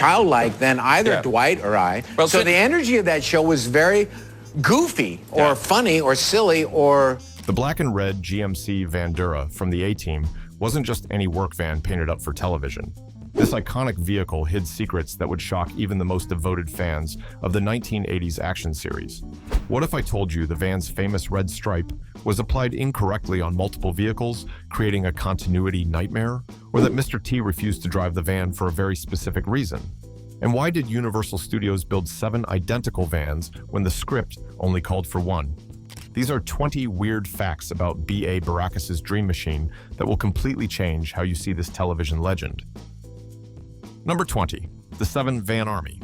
childlike than either Dwight or I. Well, so the energy of that show was very goofy or funny or silly or... The black and red GMC Vandura from the A-Team wasn't just any work van painted up for television. This iconic vehicle hid secrets that would shock even the most devoted fans of the 1980s action series. What if I told you the van's famous red stripe was applied incorrectly on multiple vehicles, creating a continuity nightmare? Or that Mr. T refused to drive the van for a very specific reason? And why did Universal Studios build 7 identical vans when the script only called for 1? These are 20 weird facts about B.A. Baracus' dream machine that will completely change how you see this television legend. Number 20. The 7 Van Army.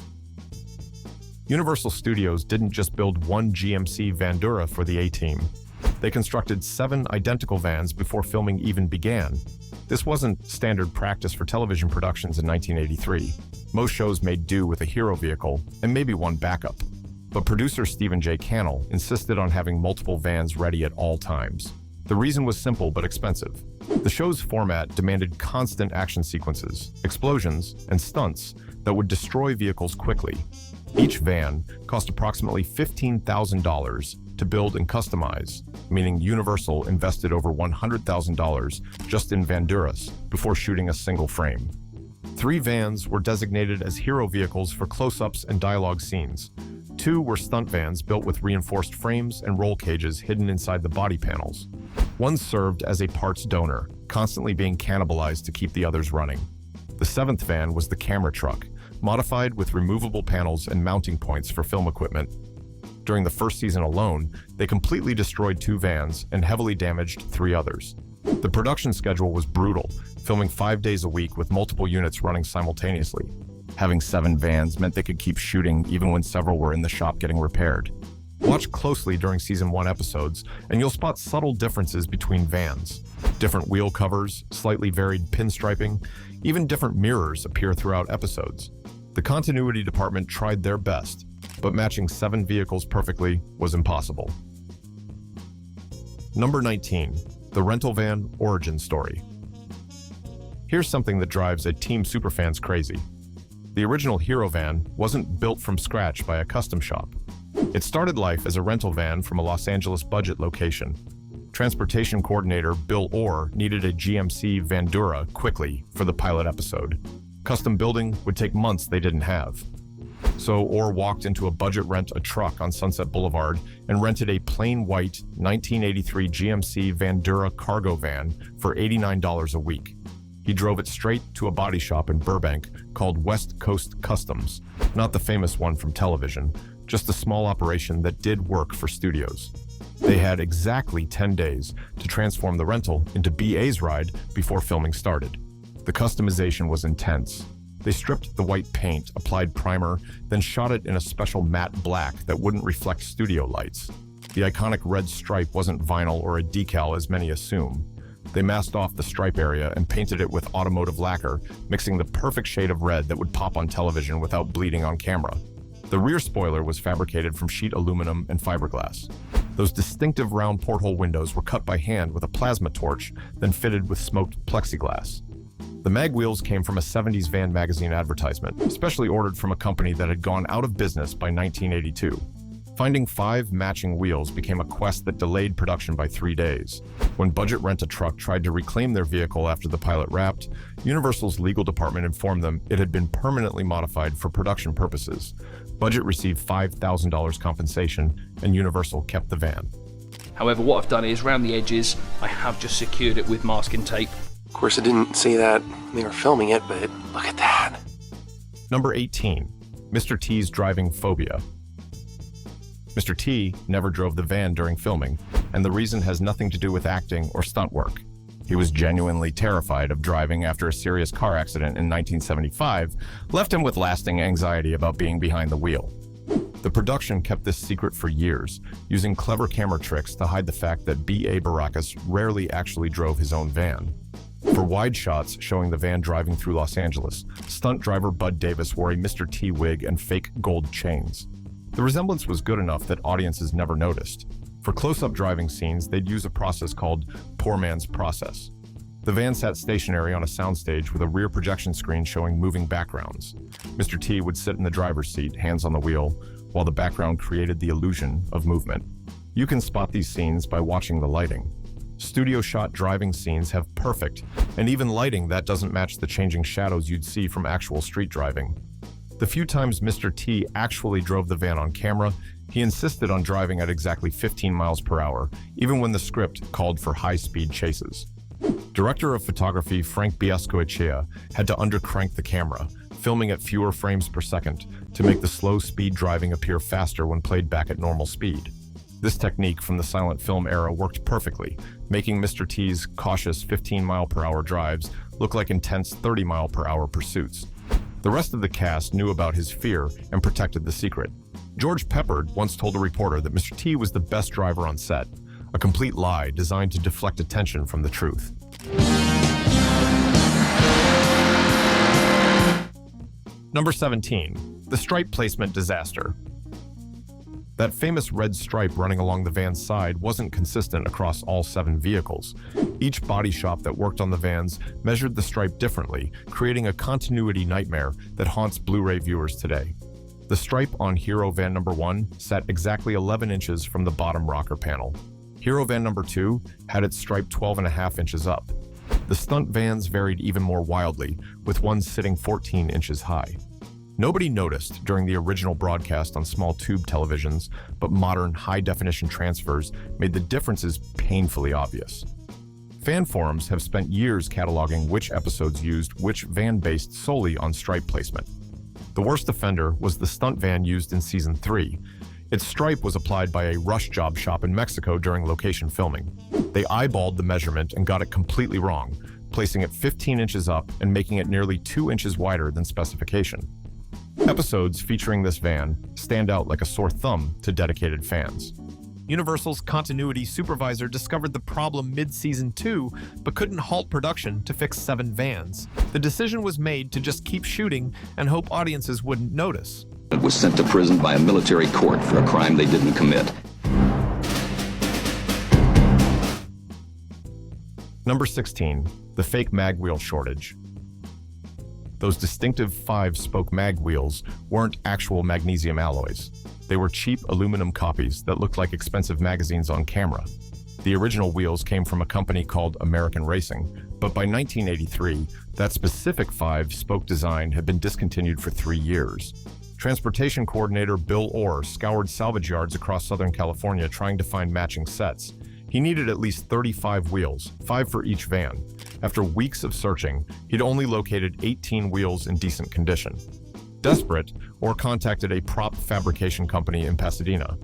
Universal Studios didn't just build one GMC Vandura for the A-Team. They constructed 7 identical vans before filming even began. This wasn't standard practice for television productions in 1983. Most shows made do with a hero vehicle and maybe one backup. But producer Stephen J. Cannell insisted on having multiple vans ready at all times. The reason was simple but expensive. The show's format demanded constant action sequences, explosions, and stunts that would destroy vehicles quickly. Each van cost approximately $15,000 to build and customize, meaning Universal invested over $100,000 just in Vanduras before shooting a single frame. 3 vans were designated as hero vehicles for close-ups and dialogue scenes. 2 were stunt vans built with reinforced frames and roll cages hidden inside the body panels. 1 served as a parts donor, constantly being cannibalized to keep the others running. The 7th van was the camera truck, modified with removable panels and mounting points for film equipment. During the first season alone, they completely destroyed 2 vans and heavily damaged 3 others. The production schedule was brutal, filming 5 days a week with multiple units running simultaneously. Having 7 vans meant they could keep shooting even when several were in the shop getting repaired. Watch closely during Season 1 episodes, and you'll spot subtle differences between vans. Different wheel covers, slightly varied pinstriping, even different mirrors appear throughout episodes. The continuity department tried their best, but matching 7 vehicles perfectly was impossible. Number 19. The rental van origin story. Here's something that drives a Team Superfans crazy. The original Hero van wasn't built from scratch by a custom shop. It started life as a rental van from a Los Angeles budget location. Transportation coordinator Bill Orr needed a GMC Vandura quickly for the pilot episode. Custom building would take months they didn't have. So Orr walked into a budget rent-a-truck on Sunset Boulevard and rented a plain white 1983 GMC Vandura cargo van for $89 a week. He drove it straight to a body shop in Burbank called West Coast Customs, not the famous one from television, just a small operation that did work for studios. They had exactly 10 days to transform the rental into BA's ride before filming started. The customization was intense. They stripped the white paint, applied primer, then shot it in a special matte black that wouldn't reflect studio lights. The iconic red stripe wasn't vinyl or a decal as many assume. They masked off the stripe area and painted it with automotive lacquer, mixing the perfect shade of red that would pop on television without bleeding on camera. The rear spoiler was fabricated from sheet aluminum and fiberglass. Those distinctive round porthole windows were cut by hand with a plasma torch, then fitted with smoked plexiglass. The mag wheels came from a 70s van magazine advertisement, specially ordered from a company that had gone out of business by 1982. Finding 5 matching wheels became a quest that delayed production by 3 days. When Budget Rent-A-Truck tried to reclaim their vehicle after the pilot wrapped, Universal's legal department informed them it had been permanently modified for production purposes. Budget received $5,000 compensation, and Universal kept the van. However, what I've done is, around the edges, I have just secured it with masking tape. Of course, I didn't see that when they were filming it, but look at that. Number 18. Mr. T's driving phobia. Mr. T never drove the van during filming, and the reason has nothing to do with acting or stunt work. He was genuinely terrified of driving after a serious car accident in 1975 left him with lasting anxiety about being behind the wheel. The production kept this secret for years, using clever camera tricks to hide the fact that B.A. Baracus rarely actually drove his own van. For wide shots showing the van driving through Los Angeles, stunt driver Bud Davis wore a Mr. T wig and fake gold chains. The resemblance was good enough that audiences never noticed. For close-up driving scenes, they'd use a process called poor man's process. The van sat stationary on a soundstage with a rear projection screen showing moving backgrounds. Mr. T would sit in the driver's seat, hands on the wheel, while the background created the illusion of movement. You can spot these scenes by watching the lighting. Studio shot driving scenes have perfect, and even lighting that doesn't match the changing shadows you'd see from actual street driving. The few times Mr. T actually drove the van on camera, he insisted on driving at exactly 15 miles per hour, even when the script called for high-speed chases. Director of photography Frank Biascoechea had to undercrank the camera, filming at fewer frames per second to make the slow speed driving appear faster when played back at normal speed. This technique from the silent film era worked perfectly, making Mr. T's cautious 15-mile-per-hour drives look like intense 30-mile-per-hour pursuits. The rest of the cast knew about his fear and protected the secret. George Peppard once told a reporter that Mr. T was the best driver on set, a complete lie designed to deflect attention from the truth. Number 17. The stripe placement disaster. That famous red stripe running along the van's side wasn't consistent across all 7 vehicles. Each body shop that worked on the vans measured the stripe differently, creating a continuity nightmare that haunts Blu-ray viewers today. The stripe on Hero Van number 1 sat exactly 11 inches from the bottom rocker panel. Hero Van number 2 had its stripe 12.5 inches up. The stunt vans varied even more wildly, with one sitting 14 inches high. Nobody noticed during the original broadcast on small tube televisions, but modern high-definition transfers made the differences painfully obvious. Fan forums have spent years cataloging which episodes used which van based solely on stripe placement. The worst offender was the stunt van used in Season 3. Its stripe was applied by a rush job shop in Mexico during location filming. They eyeballed the measurement and got it completely wrong, placing it 15 inches up and making it nearly 2 inches wider than specification. Episodes featuring this van stand out like a sore thumb to dedicated fans. Universal's continuity supervisor discovered the problem mid-season 2, but couldn't halt production to fix 7 vans. The decision was made to just keep shooting and hope audiences wouldn't notice. It was sent to prison by a military court for a crime they didn't commit. Number 16. The fake mag wheel shortage. Those distinctive 5-spoke mag wheels weren't actual magnesium alloys. They were cheap aluminum copies that looked like expensive magazines on camera. The original wheels came from a company called American Racing, but by 1983, that specific 5-spoke design had been discontinued for 3 years. Transportation coordinator Bill Orr scoured salvage yards across Southern California trying to find matching sets. He needed at least 35 wheels, 5 for each van. After weeks of searching, he'd only located 18 wheels in decent condition. Desperate, Orr contacted a prop fabrication company in Pasadena.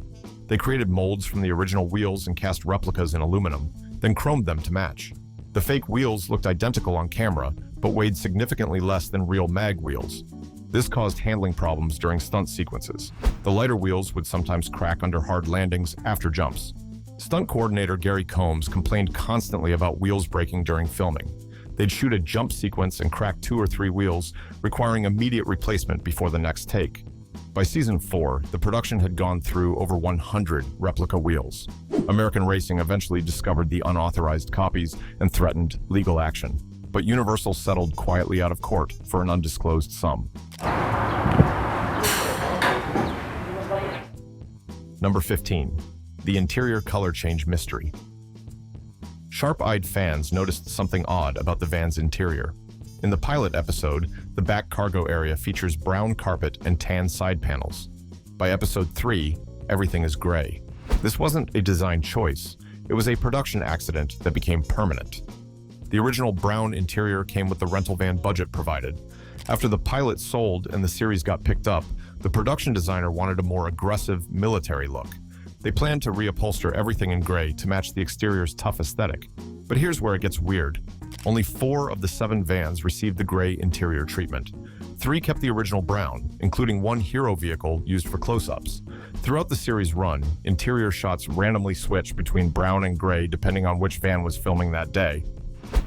They created molds from the original wheels and cast replicas in aluminum, then chromed them to match. The fake wheels looked identical on camera, but weighed significantly less than real mag wheels. This caused handling problems during stunt sequences. The lighter wheels would sometimes crack under hard landings after jumps. Stunt coordinator Gary Combs complained constantly about wheels breaking during filming. They'd shoot a jump sequence and crack 2 or 3 wheels, requiring immediate replacement before the next take. By Season 4, the production had gone through over 100 replica wheels. American Racing eventually discovered the unauthorized copies and threatened legal action, but Universal settled quietly out of court for an undisclosed sum. Number 15. The interior color change mystery. Sharp-eyed fans noticed something odd about the van's interior. In the pilot episode, the back cargo area features brown carpet and tan side panels. By episode 3, everything is gray. This wasn't a design choice. It was a production accident that became permanent. The original brown interior came with the rental van budget provided. After the pilot sold and the series got picked up, the production designer wanted a more aggressive military look. They planned to reupholster everything in gray to match the exterior's tough aesthetic. But here's where it gets weird. Only 4 of the 7 vans received the gray interior treatment. 3 kept the original brown, including 1 hero vehicle used for close-ups. Throughout the series run, interior shots randomly switched between brown and gray depending on which van was filming that day.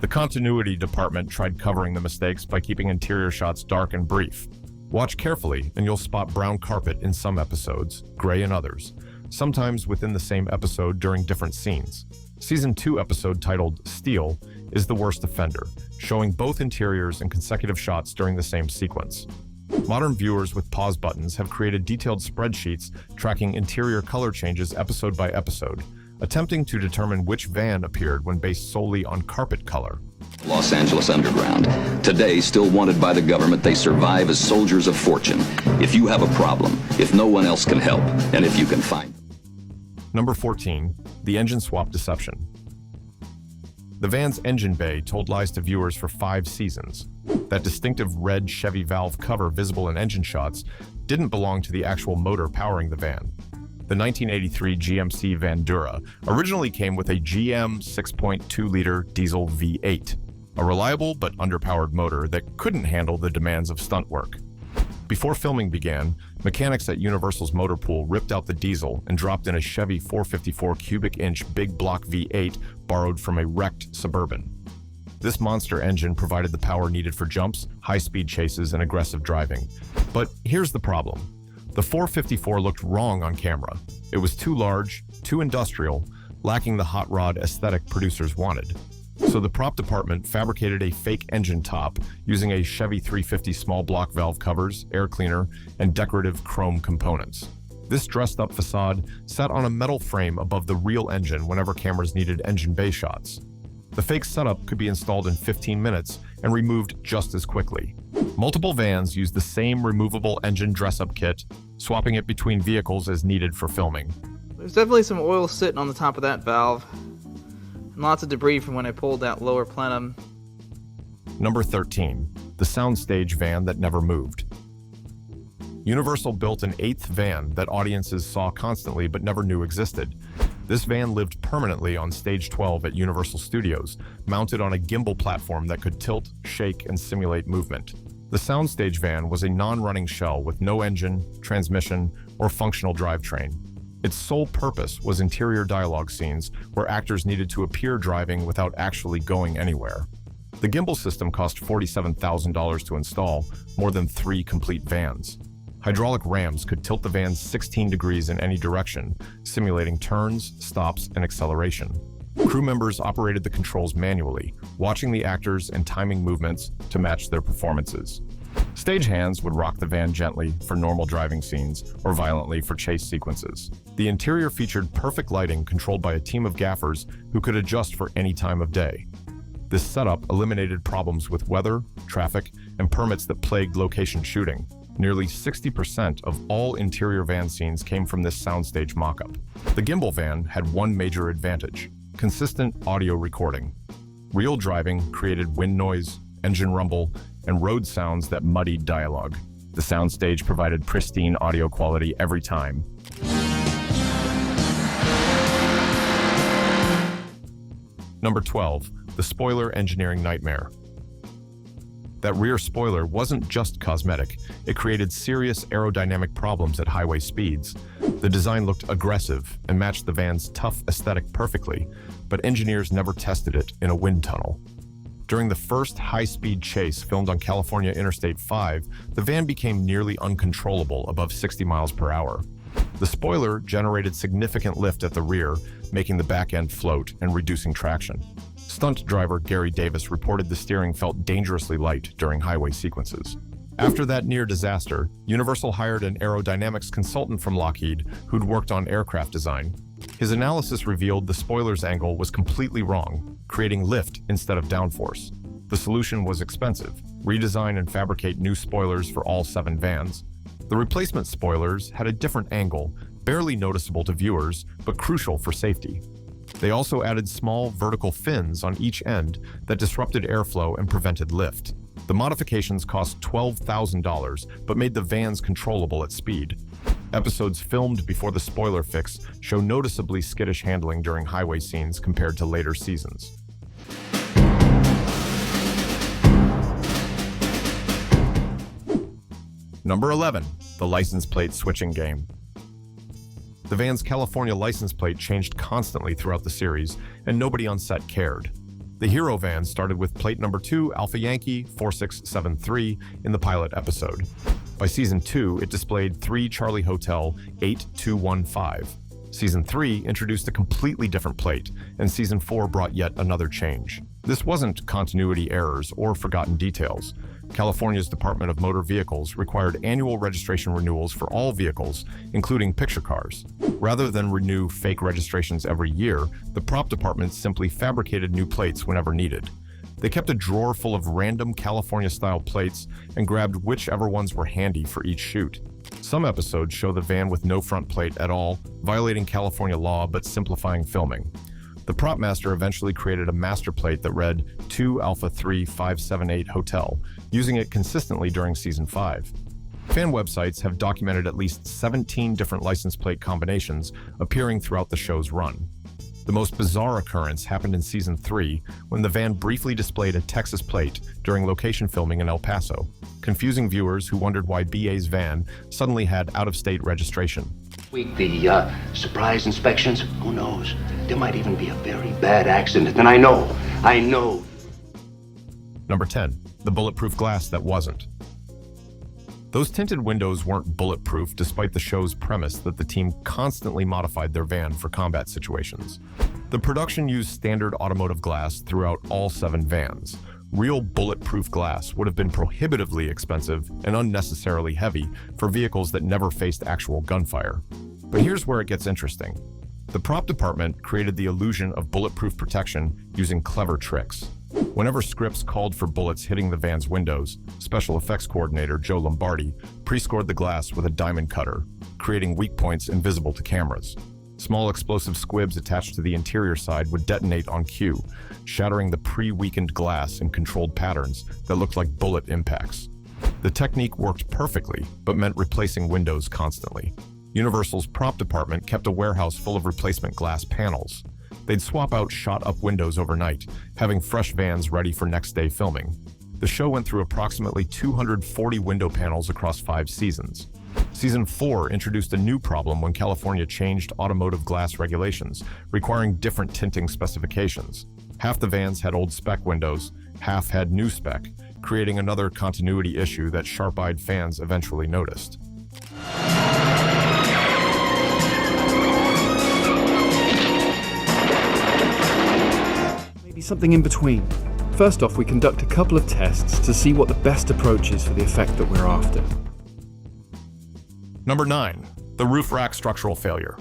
The continuity department tried covering the mistakes by keeping interior shots dark and brief. Watch carefully and you'll spot brown carpet in some episodes, gray in others, sometimes within the same episode during different scenes. Season 2 episode titled Steel is the worst offender, showing both interiors in consecutive shots during the same sequence. Modern viewers with pause buttons have created detailed spreadsheets tracking interior color changes episode by episode, attempting to determine which van appeared when based solely on carpet color. Los Angeles Underground. Today, still wanted by the government, they survive as soldiers of fortune. If you have a problem, if no one else can help, and if you can find. Number 14, the engine swap deception. The van's engine bay told lies to viewers for 5 seasons. That distinctive red Chevy valve cover visible in engine shots didn't belong to the actual motor powering the van. The 1983 GMC Vandura originally came with a GM 6.2-liter diesel V8, a reliable but underpowered motor that couldn't handle the demands of stunt work. Before filming began, mechanics at Universal's motor pool ripped out the diesel and dropped in a Chevy 454 cubic inch big block V8 borrowed from a wrecked Suburban. This monster engine provided the power needed for jumps, high-speed chases, and aggressive driving. But here's the problem. The 454 looked wrong on camera. It was too large, too industrial, lacking the hot rod aesthetic producers wanted. So the prop department fabricated a fake engine top using a Chevy 350 small block valve covers, air cleaner, and decorative chrome components. This dressed-up facade sat on a metal frame above the real engine whenever cameras needed engine bay shots. The fake setup could be installed in 15 minutes and removed just as quickly. Multiple vans used the same removable engine dress-up kit, swapping it between vehicles as needed for filming. There's definitely some oil sitting on the top of that valve. And lots of debris from when I pulled that lower plenum. Number 13, the soundstage van that never moved. Universal built an 8th van that audiences saw constantly but never knew existed. This van lived permanently on Stage 12 at Universal Studios, mounted on a gimbal platform that could tilt, shake, and simulate movement. The soundstage van was a non-running shell with no engine, transmission, or functional drivetrain. Its sole purpose was interior dialogue scenes where actors needed to appear driving without actually going anywhere. The gimbal system cost $47,000 to install, more than 3 complete vans. Hydraulic rams could tilt the vans 16 degrees in any direction, simulating turns, stops, and acceleration. Crew members operated the controls manually, watching the actors and timing movements to match their performances. Stagehands would rock the van gently for normal driving scenes or violently for chase sequences. The interior featured perfect lighting controlled by a team of gaffers who could adjust for any time of day. This setup eliminated problems with weather, traffic, and permits that plagued location shooting. Nearly 60% of all interior van scenes came from this soundstage mock-up. The gimbal van had one major advantage: consistent audio recording. Real driving created wind noise, engine rumble, and road sounds that muddied dialogue. The soundstage provided pristine audio quality every time. Number 12, the spoiler engineering nightmare. That rear spoiler wasn't just cosmetic, it created serious aerodynamic problems at highway speeds. The design looked aggressive and matched the van's tough aesthetic perfectly, but engineers never tested it in a wind tunnel. During the first high-speed chase filmed on California Interstate 5, the van became nearly uncontrollable above 60 miles per hour. The spoiler generated significant lift at the rear, making the back end float and reducing traction. Stunt driver Gary Davis reported the steering felt dangerously light during highway sequences. After that near disaster, Universal hired an aerodynamics consultant from Lockheed who'd worked on aircraft design. His analysis revealed the spoiler's angle was completely wrong, creating lift instead of downforce. The solution was expensive: redesign and fabricate new spoilers for all 7 vans. The replacement spoilers had a different angle, barely noticeable to viewers, but crucial for safety. They also added small vertical fins on each end that disrupted airflow and prevented lift. The modifications cost $12,000, but made the vans controllable at speed. Episodes filmed before the spoiler fix show noticeably skittish handling during highway scenes compared to later seasons. Number 11, the license plate switching game. The van's California license plate changed constantly throughout the series, and nobody on set cared. The hero van started with plate number 2 Alpha Yankee 4673 in the pilot episode. By season 2, it displayed 3 Charlie Hotel 8215. Season 3 introduced a completely different plate, and season 4 brought yet another change. This wasn't continuity errors or forgotten details. California's Department of Motor Vehicles required annual registration renewals for all vehicles, including picture cars. Rather than renew fake registrations every year, the prop department simply fabricated new plates whenever needed. They kept a drawer full of random California-style plates and grabbed whichever ones were handy for each shoot. Some episodes show the van with no front plate at all, violating California law but simplifying filming. The prop master eventually created a master plate that read 2 Alpha 3 578 Hotel, using it consistently during Season 5. Fan websites have documented at least 17 different license plate combinations appearing throughout the show's run. The most bizarre occurrence happened in Season 3 when the van briefly displayed a Texas plate during location filming in El Paso, confusing viewers who wondered why BA's van suddenly had out-of-state registration. The surprise inspections, who knows? There might even be a very bad accident, and I know. Number 10. The bulletproof glass that wasn't. Those tinted windows weren't bulletproof despite the show's premise that the team constantly modified their van for combat situations. The production used standard automotive glass throughout all 7 vans. Real bulletproof glass would have been prohibitively expensive and unnecessarily heavy for vehicles that never faced actual gunfire. But here's where it gets interesting. The prop department created the illusion of bulletproof protection using clever tricks. Whenever scripts called for bullets hitting the van's windows, special effects coordinator Joe Lombardi pre-scored the glass with a diamond cutter, creating weak points invisible to cameras. Small explosive squibs attached to the interior side would detonate on cue, shattering the pre-weakened glass in controlled patterns that looked like bullet impacts. The technique worked perfectly, but meant replacing windows constantly. Universal's prop department kept a warehouse full of replacement glass panels. They'd swap out shot-up windows overnight, having fresh vans ready for next-day filming. The show went through approximately 240 window panels across 5 seasons. Season 4 introduced a new problem when California changed automotive glass regulations, requiring different tinting specifications. Half the vans had old spec windows, half had new spec, creating another continuity issue that sharp-eyed fans eventually noticed. Maybe something in between. First off, we conduct a couple of tests to see what the best approach is for the effect that we're after. Number 9. The roof rack structural failure.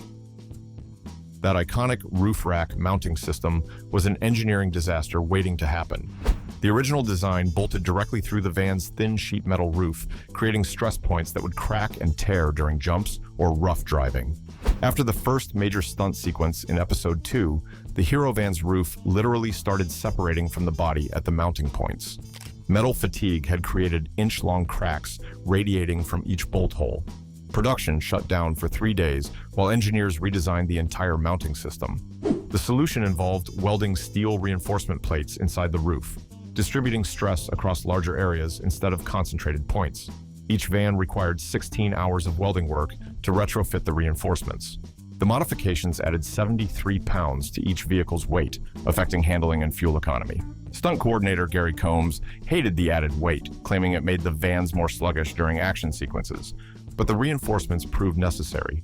That iconic roof rack mounting system was an engineering disaster waiting to happen. The original design bolted directly through the van's thin sheet metal roof, creating stress points that would crack and tear during jumps or rough driving. After the first major stunt sequence in Episode 2, the hero van's roof literally started separating from the body at the mounting points. Metal fatigue had created inch-long cracks radiating from each bolt hole. Production shut down for 3 days while engineers redesigned the entire mounting system. The solution involved welding steel reinforcement plates inside the roof, distributing stress across larger areas instead of concentrated points. Each van required 16 hours of welding work to retrofit the reinforcements. The modifications added 73 pounds to each vehicle's weight, affecting handling and fuel economy. Stunt coordinator Gary Combs hated the added weight, claiming it made the vans more sluggish during action sequences. But the reinforcements proved necessary.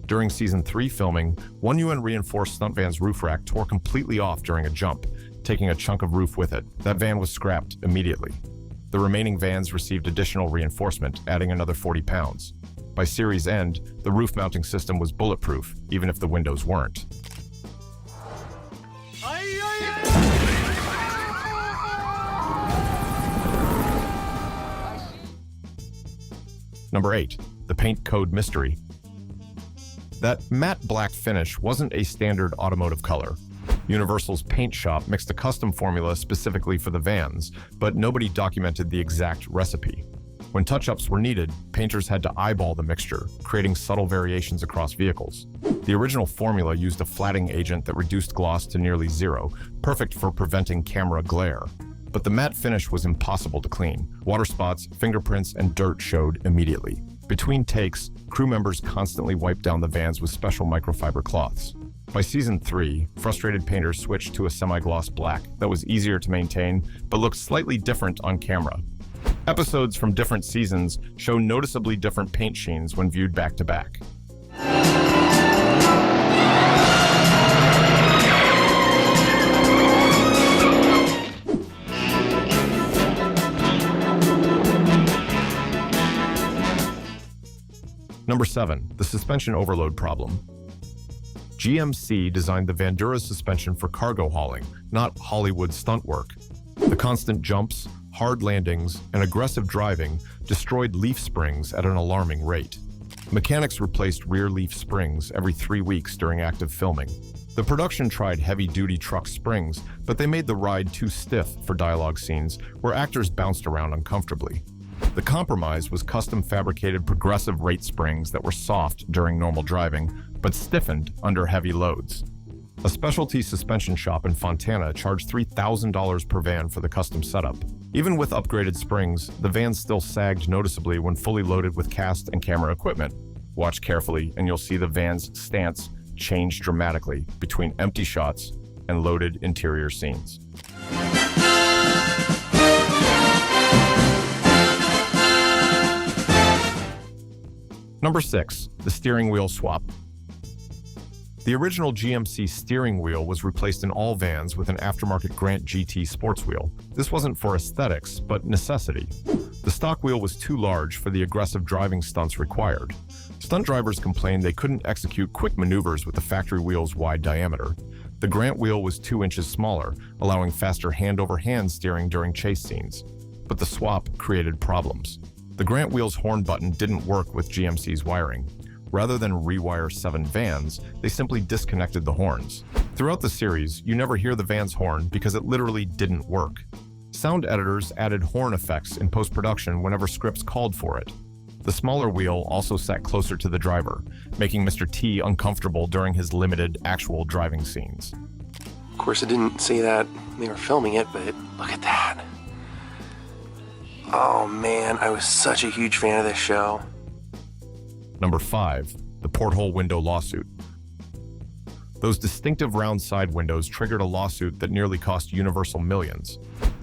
During Season 3 filming, one UN-reinforced stunt van's roof rack tore completely off during a jump, taking a chunk of roof with it. That van was scrapped immediately. The remaining vans received additional reinforcement, adding another 40 pounds. By series end, the roof mounting system was bulletproof, even if the windows weren't. Number 8. The paint code mystery. That matte black finish wasn't a standard automotive color. Universal's paint shop mixed a custom formula specifically for the vans, but nobody documented the exact recipe. When touch-ups were needed, painters had to eyeball the mixture, creating subtle variations across vehicles. The original formula used a flatting agent that reduced gloss to nearly zero, perfect for preventing camera glare. But the matte finish was impossible to clean. Water spots, fingerprints, and dirt showed immediately. Between takes, crew members constantly wiped down the vans with special microfiber cloths. By Season 3, frustrated painters switched to a semi-gloss black that was easier to maintain, but looked slightly different on camera. Episodes from different seasons show noticeably different paint sheens when viewed back to back. Number 7. The suspension overload problem. GMC designed the Vandura suspension for cargo hauling, not Hollywood stunt work. The constant jumps, hard landings, and aggressive driving destroyed leaf springs at an alarming rate. Mechanics replaced rear leaf springs every 3 weeks during active filming. The production tried heavy-duty truck springs, but they made the ride too stiff for dialogue scenes where actors bounced around uncomfortably. The compromise was custom-fabricated progressive rate springs that were soft during normal driving, but stiffened under heavy loads. A specialty suspension shop in Fontana charged $3,000 per van for the custom setup. Even with upgraded springs, the vans still sagged noticeably when fully loaded with cast and camera equipment. Watch carefully and you'll see the van's stance change dramatically between empty shots and loaded interior scenes. Number 6. The steering wheel swap. The original GMC steering wheel was replaced in all vans with an aftermarket Grant GT sports wheel. This wasn't for aesthetics, but necessity. The stock wheel was too large for the aggressive driving stunts required. Stunt drivers complained they couldn't execute quick maneuvers with the factory wheel's wide diameter. The Grant wheel was 2 inches smaller, allowing faster hand-over-hand steering during chase scenes. But the swap created problems. The Grant wheel's horn button didn't work with GMC's wiring. Rather than rewire 7 vans, they simply disconnected the horns. Throughout the series, you never hear the van's horn because it literally didn't work. Sound editors added horn effects in post-production whenever scripts called for it. The smaller wheel also sat closer to the driver, making Mr. T uncomfortable during his limited actual driving scenes. Of course, I didn't see that when they were filming it, but look at that. Oh man, I was such a huge fan of this show. Number 5. The porthole window lawsuit. Those distinctive round side windows triggered a lawsuit that nearly cost Universal millions.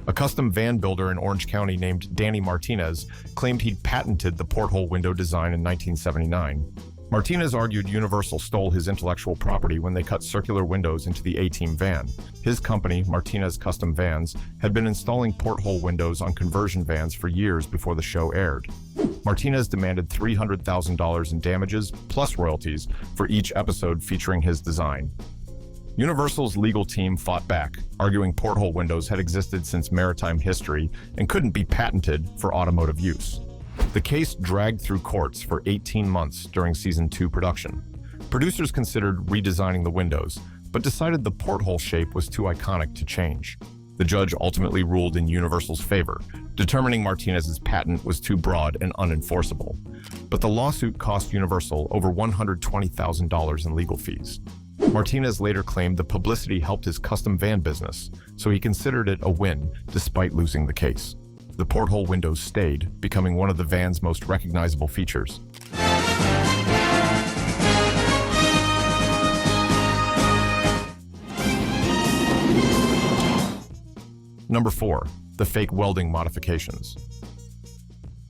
A custom van builder in Orange County named Danny Martinez claimed he'd patented the porthole window design in 1979. Martinez argued Universal stole his intellectual property when they cut circular windows into the A-Team van. His company, Martinez Custom Vans, had been installing porthole windows on conversion vans for years before the show aired. Martinez demanded $300,000 in damages, plus royalties, for each episode featuring his design. Universal's legal team fought back, arguing porthole windows had existed since maritime history and couldn't be patented for automotive use. The case dragged through courts for 18 months during Season 2 production. Producers considered redesigning the windows, but decided the porthole shape was too iconic to change. The judge ultimately ruled in Universal's favor, determining Martinez's patent was too broad and unenforceable. But the lawsuit cost Universal over $120,000 in legal fees. Martinez later claimed the publicity helped his custom van business, so he considered it a win despite losing the case. The porthole windows stayed, becoming one of the van's most recognizable features. Number 4. The fake welding modifications.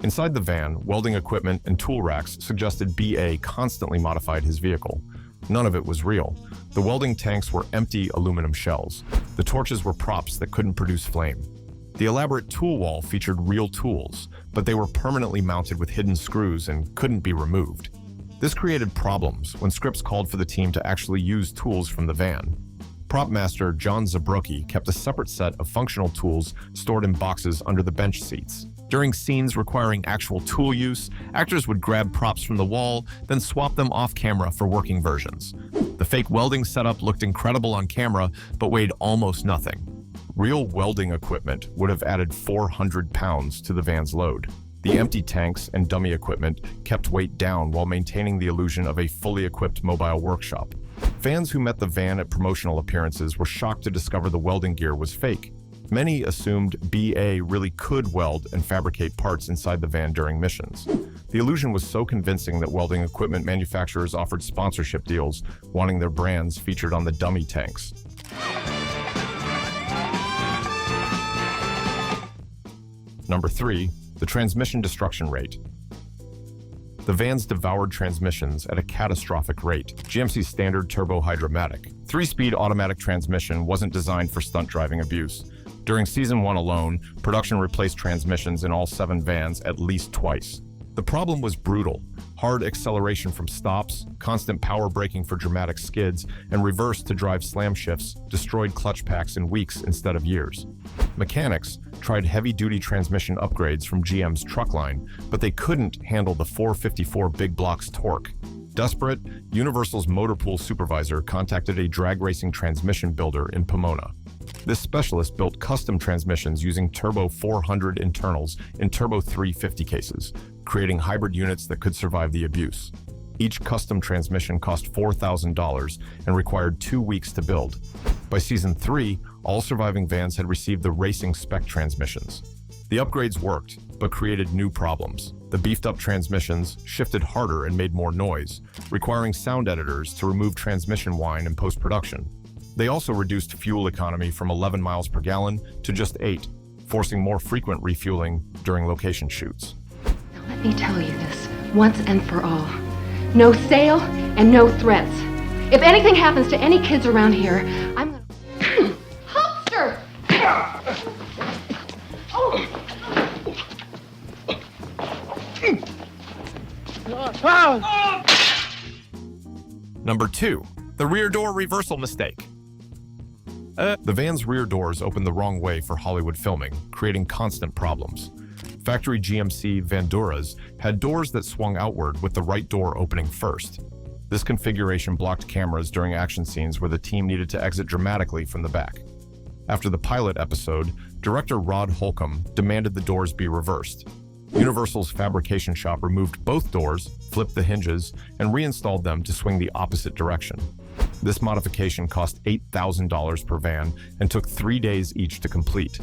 Inside the van, welding equipment and tool racks suggested BA constantly modified his vehicle. None of it was real. The welding tanks were empty aluminum shells. The torches were props that couldn't produce flame. The elaborate tool wall featured real tools, but they were permanently mounted with hidden screws and couldn't be removed. This created problems when scripts called for the team to actually use tools from the van. Prop master John Zabrocki kept a separate set of functional tools stored in boxes under the bench seats. During scenes requiring actual tool use, actors would grab props from the wall, then swap them off camera for working versions. The fake welding setup looked incredible on camera, but weighed almost nothing. Real welding equipment would have added 400 pounds to the van's load. The empty tanks and dummy equipment kept weight down while maintaining the illusion of a fully equipped mobile workshop. Fans who met the van at promotional appearances were shocked to discover the welding gear was fake. Many assumed BA really could weld and fabricate parts inside the van during missions. The illusion was so convincing that welding equipment manufacturers offered sponsorship deals, wanting their brands featured on the dummy tanks. Number 3. The transmission destruction rate. The vans devoured transmissions at a catastrophic rate. GMC's standard turbo hydromatic 3-speed automatic transmission wasn't designed for stunt driving abuse. During Season 1 alone, production replaced transmissions in all 7 vans at least twice. The problem was brutal. Hard acceleration from stops, constant power braking for dramatic skids, and reverse to drive slam shifts destroyed clutch packs in weeks instead of years. Mechanics tried heavy-duty transmission upgrades from GM's truck line, but they couldn't handle the 454 big blocks torque. Desperate, Universal's motor pool supervisor contacted a drag racing transmission builder in Pomona. This specialist built custom transmissions using Turbo 400 internals in Turbo 350 cases, creating hybrid units that could survive the abuse. Each custom transmission cost $4,000 and required 2 weeks to build. By season 3, all surviving vans had received the racing spec transmissions. The upgrades worked, but created new problems. The beefed-up transmissions shifted harder and made more noise, requiring sound editors to remove transmission whine in post-production. They also reduced fuel economy from 11 miles per gallon to just 8, forcing more frequent refueling during location shoots. Now let me tell you this, once and for all. No sale and no threats. If anything happens to any kids around here, I'm gonna... Hopster! Number 2, the rear door reversal mistake. The van's rear doors opened the wrong way for Hollywood filming, creating constant problems. Factory GMC Vanduras had doors that swung outward with the right door opening first. This configuration blocked cameras during action scenes where the team needed to exit dramatically from the back. After the pilot episode, director Rod Holcomb demanded the doors be reversed. Universal's fabrication shop removed both doors, flipped the hinges, and reinstalled them to swing the opposite direction. This modification cost $8,000 per van and took 3 days each to complete.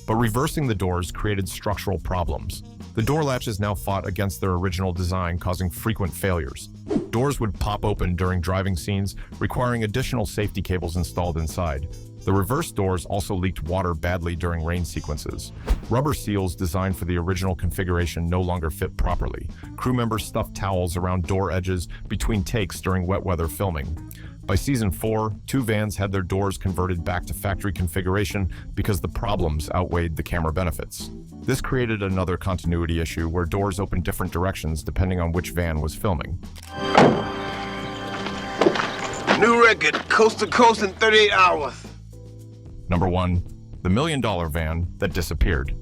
But reversing the doors created structural problems. The door latches now fought against their original design, causing frequent failures. Doors would pop open during driving scenes, requiring additional safety cables installed inside. The reverse doors also leaked water badly during rain sequences. Rubber seals designed for the original configuration no longer fit properly. Crew members stuffed towels around door edges between takes during wet weather filming. By season 4, 2 vans had their doors converted back to factory configuration because the problems outweighed the camera benefits. This created another continuity issue where doors opened different directions depending on which van was filming. New record, coast to coast in 38 hours. Number 1, the $1 million van that disappeared.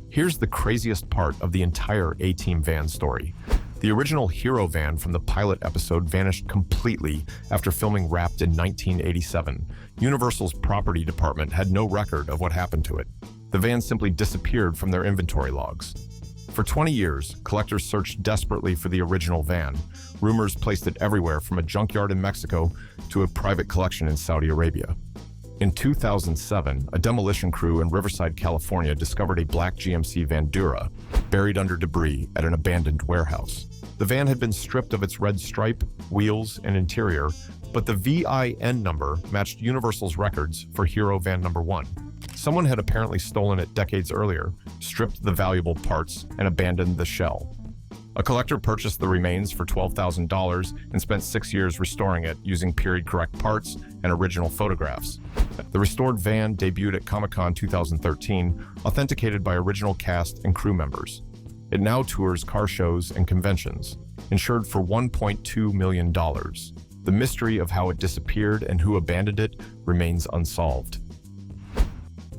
Here's the craziest part of the entire A-Team van story. The original Hero van from the pilot episode vanished completely after filming Wrapped in 1987. Universal's property department had no record of what happened to it. The van simply disappeared from their inventory logs. For 20 years, collectors searched desperately for the original van. Rumors placed it everywhere from a junkyard in Mexico to a private collection in Saudi Arabia. In 2007, a demolition crew in Riverside, California discovered a black GMC Vandura buried under debris at an abandoned warehouse. The van had been stripped of its red stripe, wheels, and interior, but the VIN number matched Universal's records for Hero Van number 1. Someone had apparently stolen it decades earlier, stripped the valuable parts, and abandoned the shell. A collector purchased the remains for $12,000 and spent 6 years restoring it using period-correct parts and original photographs. The restored van debuted at Comic-Con 2013, authenticated by original cast and crew members. It now tours car shows and conventions, insured for $1.2 million. The mystery of how it disappeared and who abandoned it remains unsolved.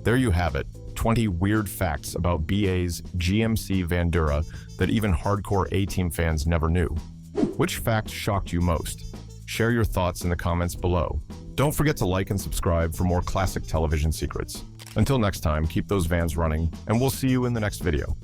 There you have it, 20 weird facts about BA's GMC Vandura that even hardcore A-Team fans never knew. Which fact shocked you most? Share your thoughts in the comments below. Don't forget to like and subscribe for more classic television secrets. Until next time, keep those vans running, and we'll see you in the next video.